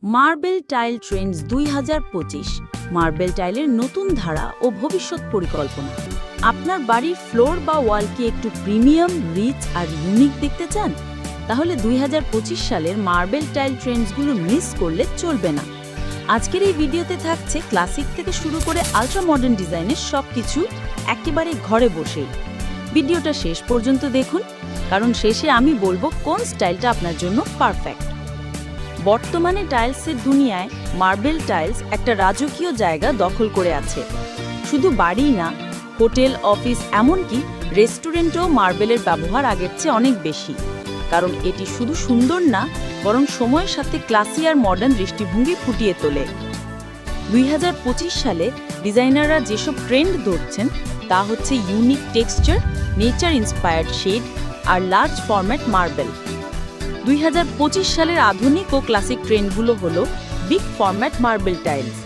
Marble tile Trends ২০২৫ marble টাইলের নতুন ধারা ও ভবিষ্যৎ পরিকল্পনা। আপনার বাড়ির ফ্লোর বা ওয়াল কি একটু প্রিমিয়াম, রিচ আর ইউনিক দেখতে চান? তাহলে ২০২৫ সালের মার্বেল টাইল ট্রেন্ডসগুলো মিস করলে চলবে না। আজকের এই ভিডিওতে থাকছে ক্লাসিক থেকে শুরু করে আলট্রা মডার্ন ডিজাইনের সবকিছু একেবারে ঘরে বসেই। ভিডিওটা শেষ পর্যন্ত দেখুন, কারণ শেষে আমি বলবো কোন স্টাইলটা আপনার জন্য পারফেক্ট। বর্তমানে টাইলসের দুনিয়ায় মার্বেল টাইলস একটা রাজকীয় জায়গা দখল করে আছে। শুধু বাড়িই না, হোটেল, অফিস, এমনকি রেস্টুরেন্টেও মার্বেলের ব্যবহার আগের চেয়ে অনেক বেশি। কারণ এটি শুধু সুন্দর না, বরং সময়ের সাথে ক্লাসি আর মডার্ন দৃষ্টিভঙ্গি ফুটিয়ে তোলে। ২০২৫ সালে ডিজাইনাররা যেসব ট্রেন্ড ধরছেন তা হচ্ছে unique texture, nature inspired shade আর লার্জ ফরম্যাট মার্বেল। ২০২৫ সালের আধুনিক ও ক্লাসিক ট্রেন্ডগুলো হলো বিগ ফরম্যাট মার্বেল টাইলস।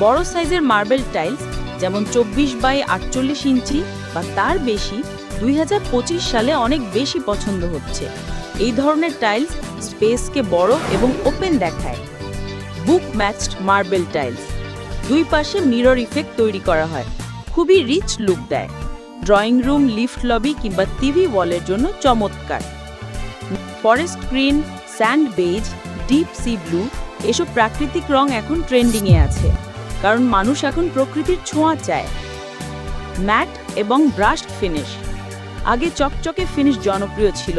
বড় সাইজের মার্বেল টাইলস যেমন ২৪x৪৮ ইঞ্চি বা তার বেশি ২০২৫ সালে অনেক বেশি পছন্দ হচ্ছে। এই ধরনের টাইলস স্পেসকে বড় এবং ওপেন দেখায়। বুক ম্যাচড মার্বেল টাইলস, দুই পাশে মিরর ইফেক্ট তৈরি করা হয়, খুবই রিচ লুক দেয়। ড্রয়িং রুম, লিফট লবি কিংবা টিভি ওয়ালের জন্য চমৎকার। Forest green, sand beige, deep sea blue এসব প্রাকৃতিক রং এখন ট্রেন্ডিংয়ে আছে, কারণ মানুষ এখন প্রকৃতির ছোঁয়া চায়। ম্যাট এবং ব্রাশড ফিনিশ, আগে চকচকে ফিনিশ জনপ্রিয় ছিল,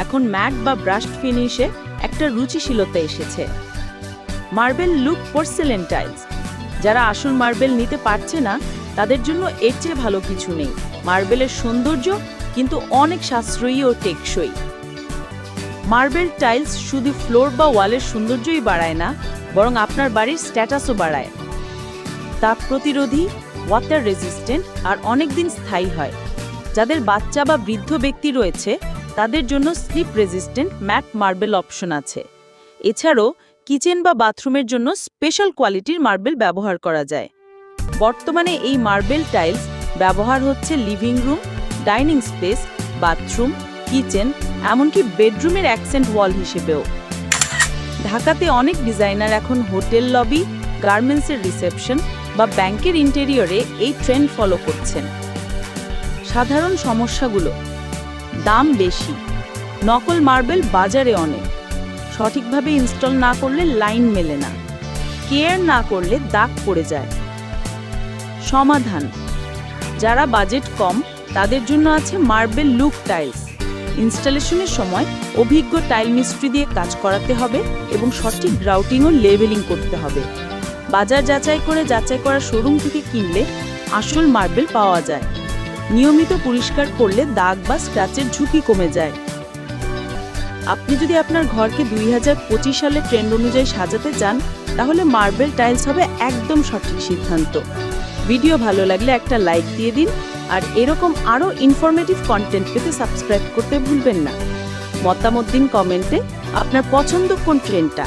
এখন ম্যাট বা ব্রাশড ফিনিশে একটা রুচিশীলতা এসেছে। মার্বেল লুক পোর্সেলেন টাইলস, যারা আসল মার্বেল নিতে পারছে না তাদের জন্য এর চেয়ে ভালো কিছু নেই। মার্বেলের সৌন্দর্য কিন্তু অনেক সাশ্রয়ী ও টেকসই। মার্বেল টাইলস শুধু ফ্লোর বা ওয়ালের সৌন্দর্যই বাড়ায় না, বরং আপনার বাড়ির স্ট্যাটাসও বাড়ায়। তাপ প্রতিরোধী, ওয়াটার রেজিস্ট্যান্ট আর অনেক দিন স্থায়ী হয়। যাদের বাচ্চা বা বৃদ্ধ ব্যক্তি রয়েছে তাদের জন্য slip resistant mat marble option আছে। এছাড়াও কিচেন বা বাথরুমের জন্য স্পেশাল কোয়ালিটির মার্বেল ব্যবহার করা যায়। বর্তমানে এই মার্বেল টাইলস ব্যবহার হচ্ছে living room, dining space, bathroom, kitchen, এমনকি বেডরুমের অ্যাকসেন্ট ওয়াল হিসেবেও। ঢাকাতে অনেক ডিজাইনার এখন হোটেল লবি, গার্মেন্টসের রিসেপশন বা ব্যাংকের ইন্টেরিয়রে এই ট্রেন্ড ফলো করছেন। সাধারণ সমস্যাগুলো: দাম বেশি, নকল মার্বেল বাজারে অনেক, সঠিকভাবে ইনস্টল না করলে লাইন মেলে না, কেয়ার না করলে দাগ পড়ে যায়। সমাধান: যারা বাজেট কম তাদের জন্য আছে মার্বেল লুক টাইলস। ইনস্টলেশনের সময় অভিজ্ঞ টাইল মিস্ত্রি দিয়ে কাজ করাতে হবে এবং সঠিক গ্রাউটিং ও লেবেলিং করতে হবে। বাজার যাচাই করা শোরুম থেকে কিনলে আসল মার্বেল পাওয়া যায়। নিয়মিত পরিষ্কার করলে দাগ বা স্ক্র্যাচের ঝুঁকি কমে যায়। আপনি যদি আপনার ঘরকে ২০২৫ সালের ট্রেন্ড অনুযায়ী সাজাতে চান, তাহলে মার্বেল টাইলস হবে একদম সঠিক সিদ্ধান্ত। ভিডিও ভালো লাগলে একটা লাইক দিয়ে দিন, আর এরকম আরও ইনফরমেটিভ কন্টেন্ট পেতে সাবস্ক্রাইব করতে ভুলবেন না। মতামত দিন কমেন্টে, আপনার পছন্দ কোন ট্রেন্ডটা।